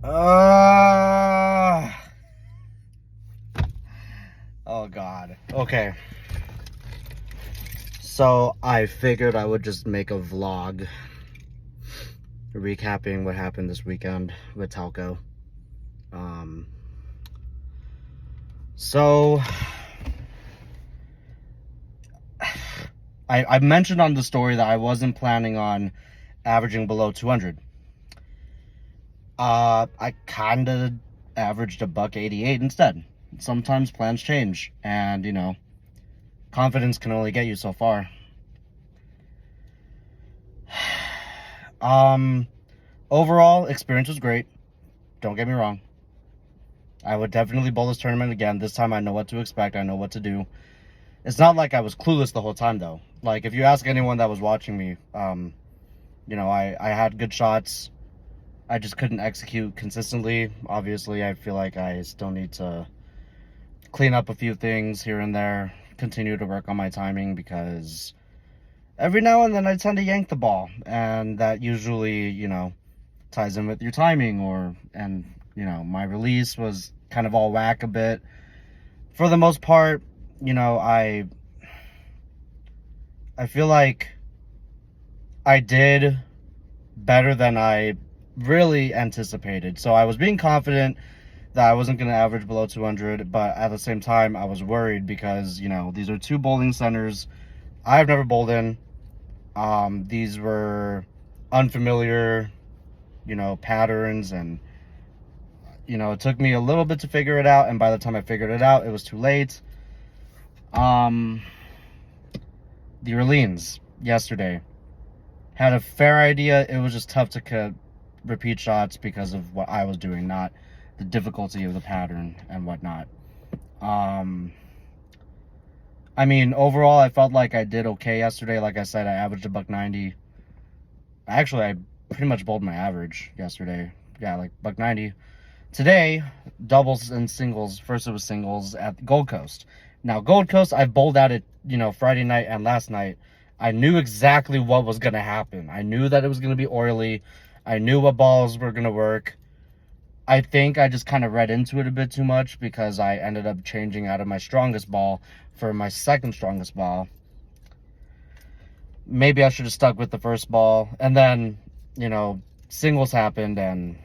Oh God. Okay. So I figured I would just make a vlog recapping what happened this weekend with Telco. Um, so I mentioned on the story that I wasn't planning on averaging below 200. I kind of averaged a $1.88 instead. Sometimes plans change, and confidence can only get you so far. Overall experience was great. Don't get me wrong. I would definitely bowl this tournament again. This time I know what to expect. I know what to do. It's not like I was clueless the whole time though. Like if you ask anyone that was watching me, I had good shots. I just couldn't execute consistently. Obviously, I feel like I still need to clean up a few things here and there. Continue to work on my timing because every now and then I tend to yank the ball, and that usually, ties in with your timing my release was kind of all whack a bit. For the most part, I feel like I did better than I really anticipated. So I was being confident that I wasn't going to average below 200, but at the same time, I was worried because, these are two bowling centers I've never bowled in. These were unfamiliar, patterns, and, it took me a little bit to figure it out, and by the time I figured it out, it was too late. The Orleans yesterday had a fair idea. It was just tough to repeat shots because of what I was doing, not the difficulty of the pattern and whatnot. Overall, I felt like I did okay yesterday. Like I said, I averaged a $1.90. Actually, I pretty much bowled my average yesterday. Yeah, like $1.90. Today, doubles and singles. First it was singles at Gold Coast. Now, Gold Coast, I bowled at it, Friday night and last night. I knew exactly what was going to happen. I knew that it was going to be oily. I knew what balls were going to work. I think I just kind of read into it a bit too much because I ended up changing out of my strongest ball for my second strongest ball. Maybe I should have stuck with the first ball. And then, singles happened and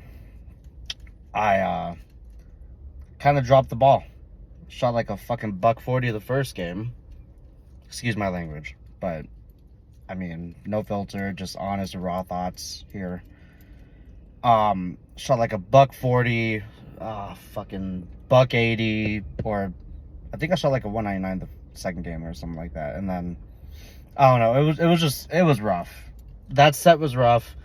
I kind of dropped the ball. Shot like a fucking $1.40 the first game. Excuse my language, but no filter, just honest raw thoughts here. Shot like a $1.40, fucking $1.80, or I think I shot like a $1.99 the second game or something like that. And then I don't know, it was rough. That set was rough.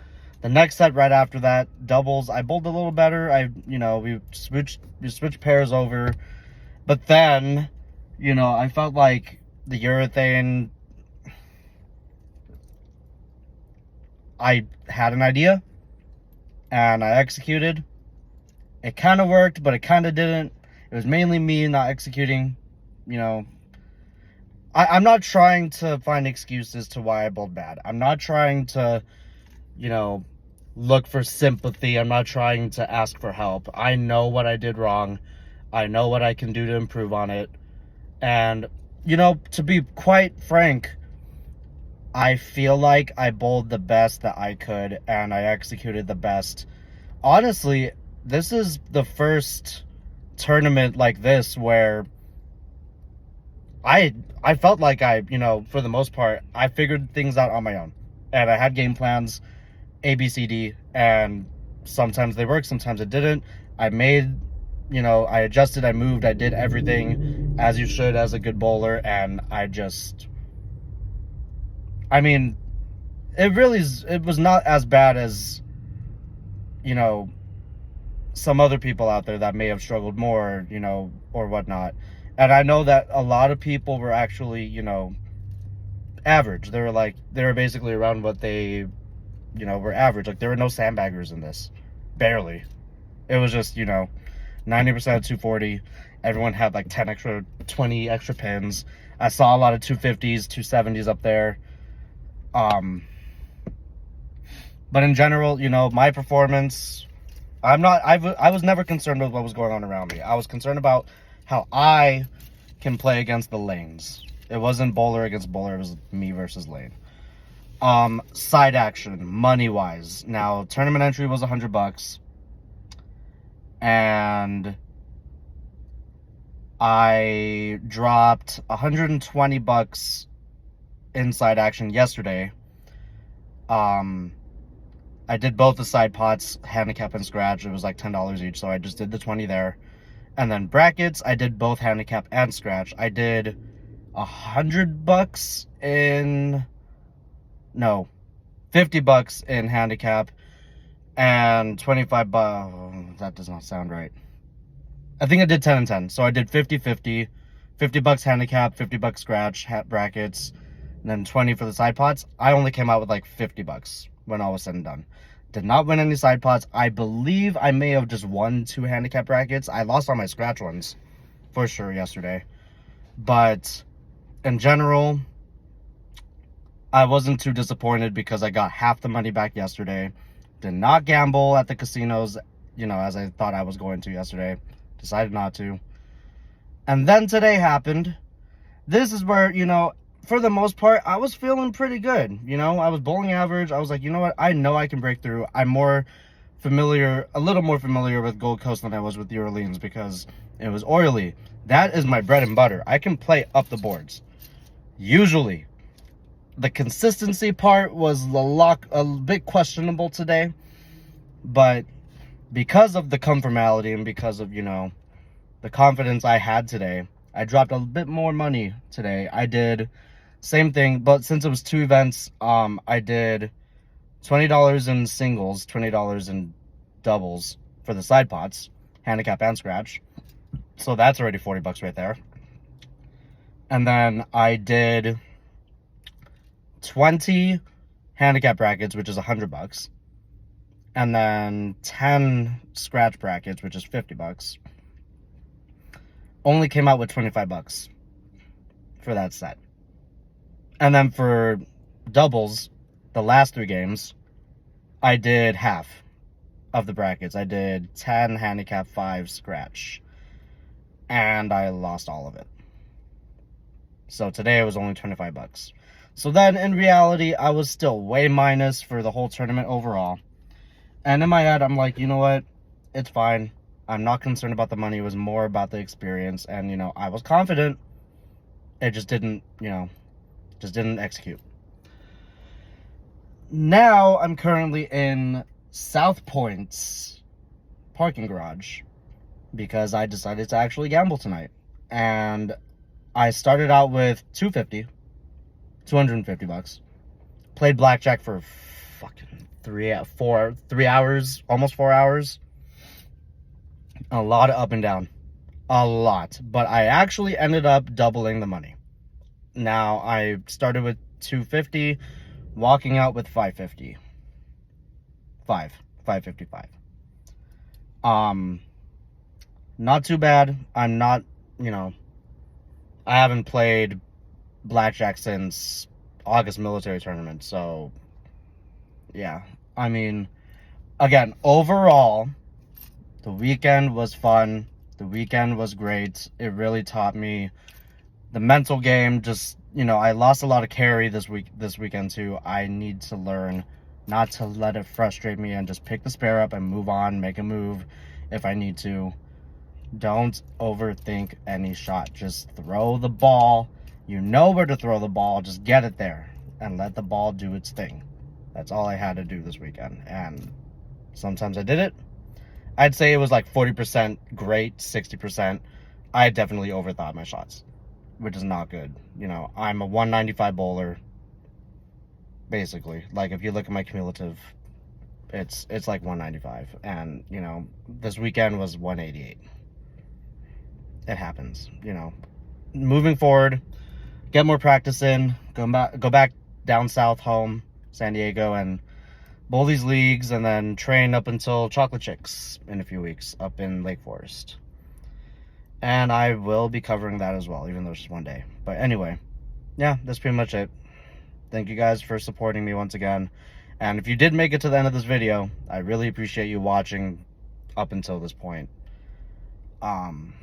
The next set right after that, doubles, I bowled a little better. We switched pairs over. But then, I felt like the urethane, I had an idea and I executed. It kind of worked, but it kind of didn't. It was mainly me not executing. I'm not trying to find excuses to why I bowled bad. I'm not trying to, look for sympathy. I'm not trying to ask for help. I know what I did wrong. I know what I can do to improve on it. And, to be quite frank, I feel like I bowled the best that I could and I executed the best. Honestly, this is the first tournament like this where I felt like for the most part, I figured things out on my own. And I had game plans, A, B, C, D, and sometimes they worked, sometimes it didn't. I made, I adjusted, I moved, I did everything as you should as a good bowler, and it was not as bad as, some other people out there that may have struggled more, or whatnot. And I know that a lot of people were actually, average. They were basically around what they, were average. Like, there were no sandbaggers in this. Barely. It was just, 90% of 240. Everyone had like 20 extra pins. I saw a lot of 250s, 270s up there. But in general, my performance I was never concerned with what was going on around me. I was concerned about how I can play against the lanes. It wasn't bowler against bowler, it was me versus lane. Side action, money-wise. Now, tournament entry was $100, and I dropped $120 in side action yesterday. I did both the side pots, handicap and scratch. It was like $10 each, so I just did the 20 there. And then brackets, I did both handicap and scratch. I did $100 in... No, $50 in handicap and 25 bucks. That does not sound right. I think I did 10 and 10. So I did 50-50, $50 handicap, $50 scratch, brackets, and then 20 for the side pots. I only came out with like $50 when all was said and done. Did not win any side pots. I believe I may have just won 2 handicap brackets. I lost all my scratch ones for sure yesterday. But in general, I wasn't too disappointed because I got half the money back yesterday. Did not gamble at the casinos, as I thought I was going to yesterday. Decided not to. And then today happened. This is where, for the most part, I was feeling pretty good. I was bowling average. I was like, you know what? I know I can break through. I'm a little more familiar with Gold Coast than I was with New Orleans because it was oily. That is my bread and butter. I can play up the boards. Usually. The consistency part was a bit questionable today, but because of the conformality and because of, the confidence I had today, I dropped a bit more money today. I did same thing, but since it was 2 events, I did $20 in singles, $20 in doubles for the side pots, handicap and scratch. So that's already $40 right there. And then I did 20 handicap brackets, which is $100, and then 10 scratch brackets, which is $50. Only came out with $25 for that set. And then for doubles, the last 3 games, I did half of the brackets. I did 10 handicap, 5 scratch, and I lost all of it. So today it was only $25. So then, in reality, I was still way minus for the whole tournament overall. And in my head, I'm like, you know what? It's fine. I'm not concerned about the money. It was more about the experience. And, I was confident. It just didn't, didn't execute. Now, I'm currently in South Point's parking garage because I decided to actually gamble tonight. And I started out with $250. $250. Played blackjack for fucking 3 hours, almost 4 hours. A lot of up and down. A lot. But I actually ended up doubling the money. Now, I started with $250, walking out with $550. $555. Not too bad. I'm not, I haven't played blackjack since August military tournament, so yeah. I mean, again, overall, the weekend was fun. The weekend was great. It really taught me the mental game. Just, I lost a lot of carry this weekend too. I need to learn not to let it frustrate me and just pick the spare up and move on, make a move if I need to. Don't overthink any shot. Just throw the ball. You know where to throw the ball, just get it there and let the ball do its thing. That's all I had to do this weekend, and sometimes I did it. I'd say it was like 40% great, 60%. I definitely overthought my shots, which is not good. I'm a 195 bowler, basically. Like, if you look at my cumulative, it's like 195, and, this weekend was 188. It happens, Moving forward, get more practice in, go back down south home, San Diego, and bowl these leagues, and then train up until Chocolate Chicks in a few weeks up in Lake Forest. And I will be covering that as well, even though it's just one day. But anyway, yeah, that's pretty much it. Thank you guys for supporting me once again. And if you did make it to the end of this video, I really appreciate you watching up until this point. I'm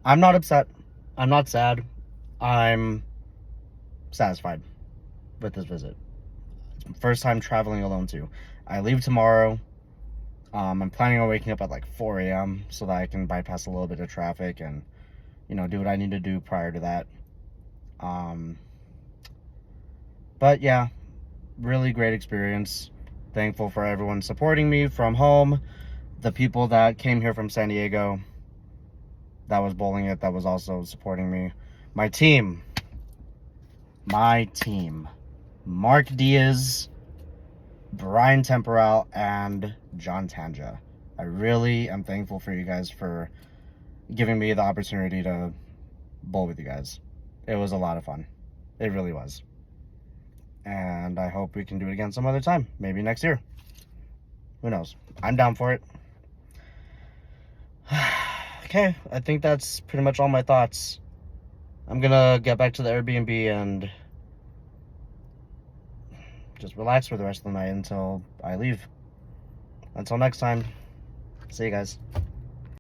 not upset. I'm not sad. I'm satisfied with this visit. It's my first time traveling alone too. I leave tomorrow. I'm planning on waking up at like 4 a.m. so that I can bypass a little bit of traffic and, do what I need to do prior to that. But yeah, really great experience. Thankful for everyone supporting me from home. The people that came here from San Diego, that was bowling it, that was also supporting me. My team. Mark Diaz, Brian Temporal, and John Tanja. I really am thankful for you guys for giving me the opportunity to bowl with you guys. It was a lot of fun. It really was. And I hope we can do it again some other time. Maybe next year. Who knows? I'm down for it. Okay, I think that's pretty much all my thoughts. I'm gonna get back to the Airbnb and just relax for the rest of the night until I leave. Until next time, see you guys.